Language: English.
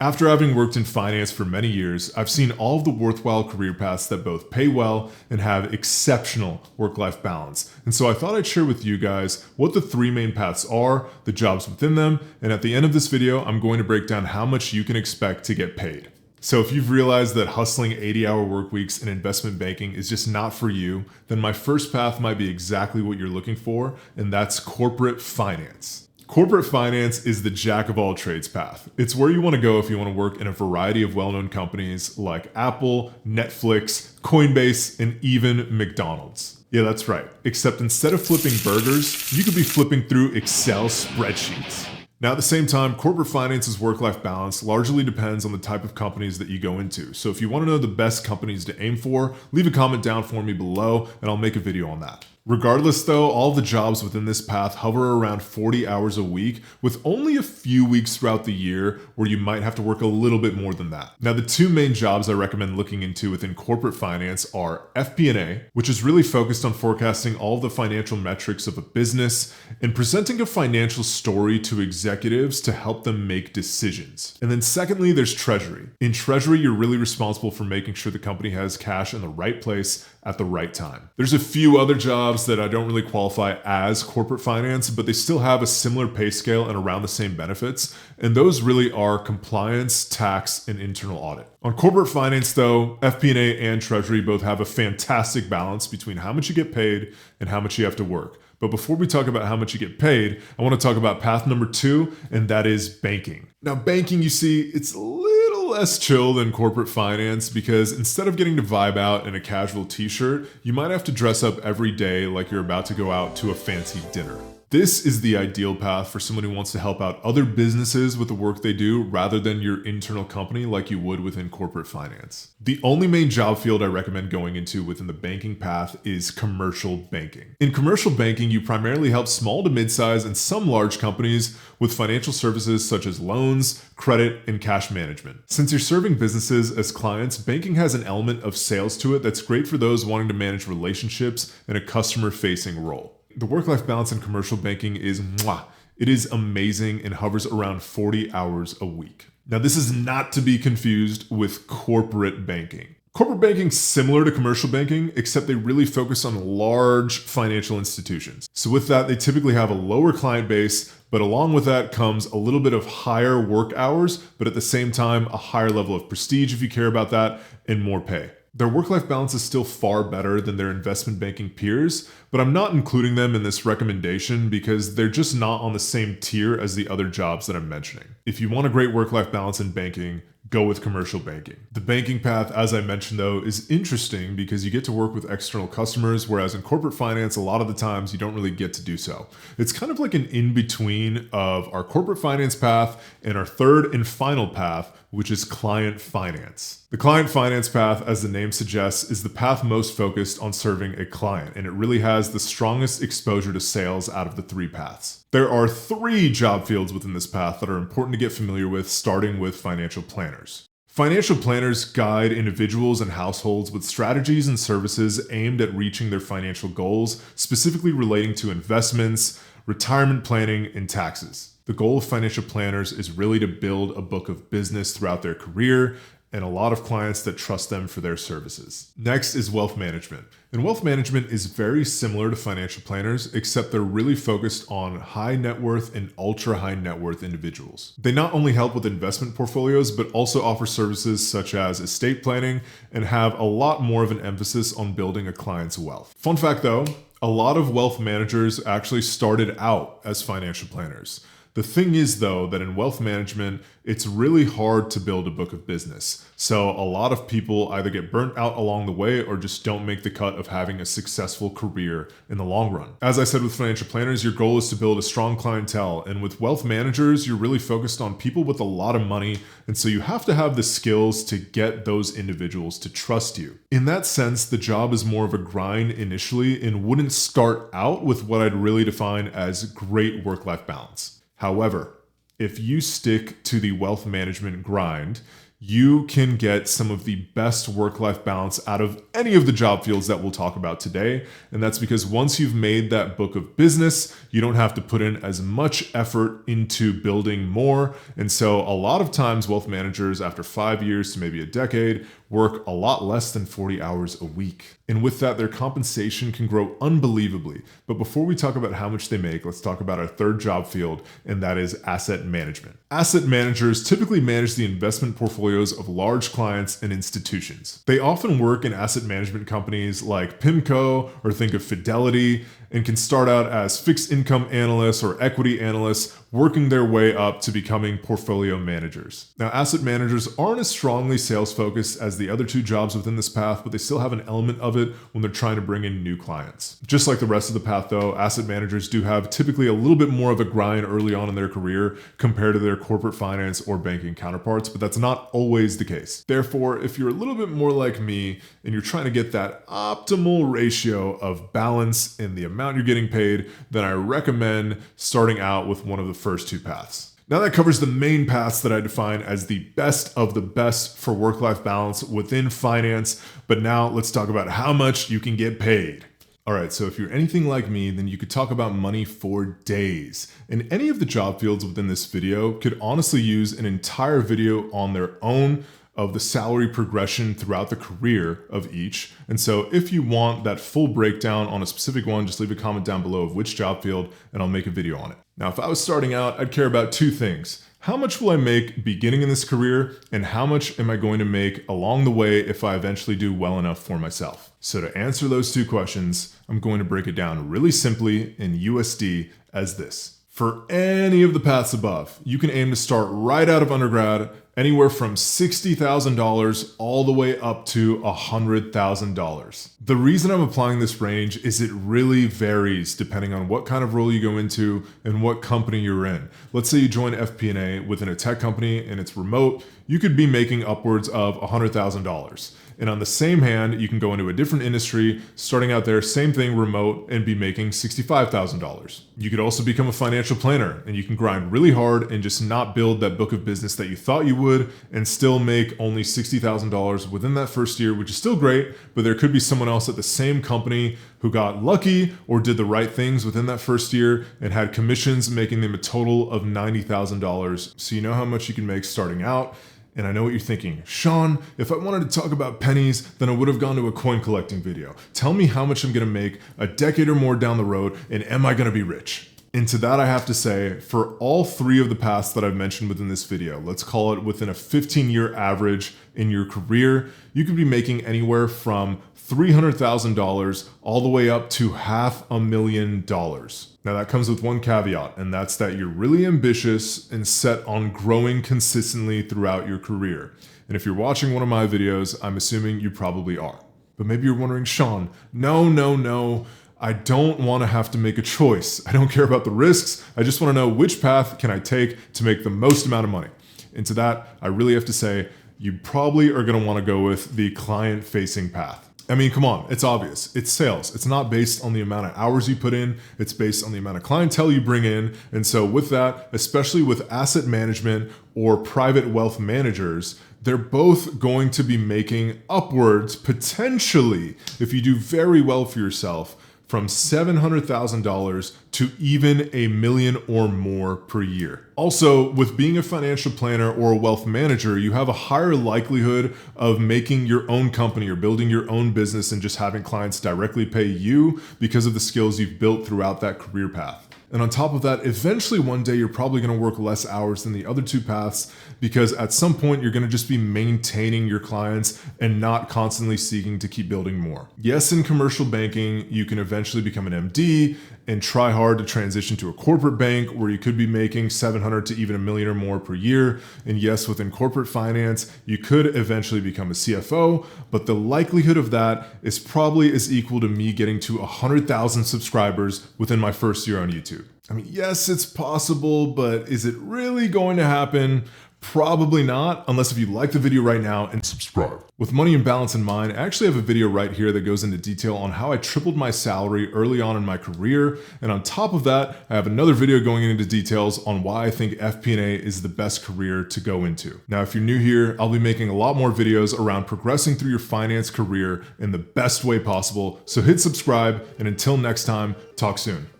After having worked in finance for many years, I've seen all of the worthwhile career paths that both pay well and have exceptional work-life balance. And so I thought I'd share with you guys what the three main paths are, the jobs within them, and at the end of this video, I'm going to break down how much you can expect to get paid. So if you've realized that hustling 80-hour work weeks in investment banking is just not for you, then my first path might be exactly what you're looking for, and that's corporate finance. Corporate finance is the jack of all trades path. It's where you want to go if you want to work in a variety of well-known companies like Apple, Netflix, Coinbase, and even McDonald's. Yeah, that's right. Except instead of flipping burgers, you could be flipping through Excel spreadsheets. Now, at the same time, corporate finance's work-life balance largely depends on the type of companies that you go into. So if you want to know the best companies to aim for, leave a comment down for me below and I'll make a video on that. Regardless though, all the jobs within this path hover around 40 hours a week, with only a few weeks throughout the year where you might have to work a little bit more than that. Now, the two main jobs I recommend looking into within corporate finance are FP&A, which is really focused on forecasting all of the financial metrics of a business and presenting a financial story to executives to help them make decisions. And then secondly, there's treasury. In treasury, you're really responsible for making sure the company has cash in the right place at the right time. There's a few other jobs that I don't really qualify as corporate finance, but they still have a similar pay scale and around the same benefits. And those really are compliance, tax, and internal audit. On corporate finance though, FP&A and treasury both have a fantastic balance between how much you get paid and how much you have to work. But before we talk about how much you get paid, I want to talk about path number 2, and that is banking. Now, banking, you see, it's a little less chill than corporate finance because instead of getting to vibe out in a casual t-shirt, you might have to dress up every day like you're about to go out to a fancy dinner. This is the ideal path for someone who wants to help out other businesses with the work they do rather than your internal company like you would within corporate finance. The only main job field I recommend going into within the banking path is commercial banking. In commercial banking, you primarily help small to mid-size and some large companies with financial services such as loans, credit, and cash management. Since you're serving businesses as clients, banking has an element of sales to it that's great for those wanting to manage relationships in a customer-facing role. The work-life balance in commercial banking is mwah. It is amazing and hovers around 40 hours a week. Now, this is not to be confused with corporate banking. Corporate banking is similar to commercial banking, except they really focus on large financial institutions. So with that, they typically have a lower client base, but along with that comes a little bit of higher work hours, but at the same time, a higher level of prestige if you care about that, and more pay. Their work-life balance is still far better than their investment banking peers, but I'm not including them in this recommendation because they're just not on the same tier as the other jobs that I'm mentioning. If you want a great work-life balance in banking, go with commercial banking. The banking path, as I mentioned though, is interesting because you get to work with external customers, whereas in corporate finance, a lot of the times you don't really get to do so. It's kind of like an in-between of our corporate finance path and our third and final path, which is client finance. The client finance path, as the name suggests, is the path most focused on serving a client, and it really has the strongest exposure to sales out of the three paths. There are 3 job fields within this path that are important to get familiar with, starting with financial planners. Financial planners guide individuals and households with strategies and services aimed at reaching their financial goals, specifically relating to investments, retirement planning, and taxes. The goal of financial planners is really to build a book of business throughout their career and a lot of clients that trust them for their services. Next is wealth management. And wealth management is very similar to financial planners, except they're really focused on high net worth and ultra high net worth individuals. They not only help with investment portfolios, but also offer services such as estate planning and have a lot more of an emphasis on building a client's wealth. Fun fact though, a lot of wealth managers actually started out as financial planners. The thing is though, that in wealth management, it's really hard to build a book of business. So a lot of people either get burnt out along the way or just don't make the cut of having a successful career in the long run. As I said with financial planners, your goal is to build a strong clientele. And with wealth managers, you're really focused on people with a lot of money. And so you have to have the skills to get those individuals to trust you. In that sense, the job is more of a grind initially and wouldn't start out with what I'd really define as great work-life balance. However, if you stick to the wealth management grind, you can get some of the best work-life balance out of any of the job fields that we'll talk about today. And that's because once you've made that book of business, you don't have to put in as much effort into building more. And so a lot of times wealth managers, after 5 years to maybe a decade, work a lot less than 40 hours a week. And with that, their compensation can grow unbelievably. But before we talk about how much they make, let's talk about our third job field, and that is asset management. Asset managers typically manage the investment portfolios of large clients and institutions. They often work in asset management companies like PIMCO, or think of Fidelity, and can start out as fixed income analysts or equity analysts, working their way up to becoming portfolio managers. Now, asset managers aren't as strongly sales focused as the other two jobs within this path, but they still have an element of it when they're trying to bring in new clients. Just like the rest of the path though, asset managers do have typically a little bit more of a grind early on in their career compared to their corporate finance or banking counterparts, but that's not always the case. Therefore, if you're a little bit more like me and you're trying to get that optimal ratio of balance in the amount you're getting paid, then I recommend starting out with one of the first two paths. Now that covers the main paths that I define as the best of the best for work-life balance within finance, but now let's talk about how much you can get paid. All right, so if you're anything like me, then you could talk about money for days. And any of the job fields within this video could honestly use an entire video on their own of the salary progression throughout the career of each. And so if you want that full breakdown on a specific one, just leave a comment down below of which job field and I'll make a video on it. Now, if I was starting out, I'd care about two things. How much will I make beginning in this career, and how much am I going to make along the way if I eventually do well enough for myself? So to answer those two questions, I'm going to break it down really simply in USD as this. For any of the paths above, you can aim to start right out of undergrad anywhere from $60,000 all the way up to $100,000. The reason I'm applying this range is it really varies depending on what kind of role you go into and what company you're in. Let's say you join FP&A within a tech company and it's remote, you could be making upwards of $100,000. And on the same hand, you can go into a different industry, starting out there, same thing, remote, and be making $65,000. You could also become a financial planner, and you can grind really hard and just not build that book of business that you thought you would, and still make only $60,000 within that first year, which is still great, but there could be someone else at the same company who got lucky or did the right things within that first year and had commissions making them a total of $90,000. So you know how much you can make starting out. And I know what you're thinking, Shawn, if I wanted to talk about pennies, then I would have gone to a coin collecting video. Tell me how much I'm gonna make a decade or more down the road, and am I gonna be rich? And to that I have to say, for all three of the paths that I've mentioned within this video, let's call it within a 15-year average in your career, you could be making anywhere from $300,000 all the way up to $500,000. Now that comes with one caveat, and that's that you're really ambitious and set on growing consistently throughout your career. And if you're watching one of my videos, I'm assuming you probably are. But maybe you're wondering, Shawn, no, I don't want to have to make a choice. I don't care about the risks. I just want to know which path can I take to make the most amount of money. And to that, I really have to say, you probably are going to want to go with the client-facing path. I mean, come on, it's obvious. It's sales. It's not based on the amount of hours you put in. It's based on the amount of clientele you bring in. And so with that, especially with asset management or private wealth managers, they're both going to be making upwards, potentially, if you do very well for yourself, from $700,000 to even $1 million or more per year. Also, with being a financial planner or a wealth manager, you have a higher likelihood of making your own company or building your own business and just having clients directly pay you because of the skills you've built throughout that career path. And on top of that, eventually one day you're probably going to work less hours than the other two paths because at some point you're going to just be maintaining your clients and not constantly seeking to keep building more. Yes, in commercial banking, you can eventually become an MD and try hard to transition to a corporate bank where you could be making 700 to even $1 million or more per year. And yes, within corporate finance, you could eventually become a CFO, but the likelihood of that is probably as equal to me getting to 100,000 subscribers within my first year on YouTube. I mean, yes, it's possible, but is it really going to happen? Probably not, unless if you like the video right now and subscribe. With money and balance in mind, I actually have a video right here that goes into detail on how I tripled my salary early on in my career. And on top of that, I have another video going into details on why I think FP&A is the best career to go into. Now, if you're new here, I'll be making a lot more videos around progressing through your finance career in the best way possible. So hit subscribe, and until next time, talk soon.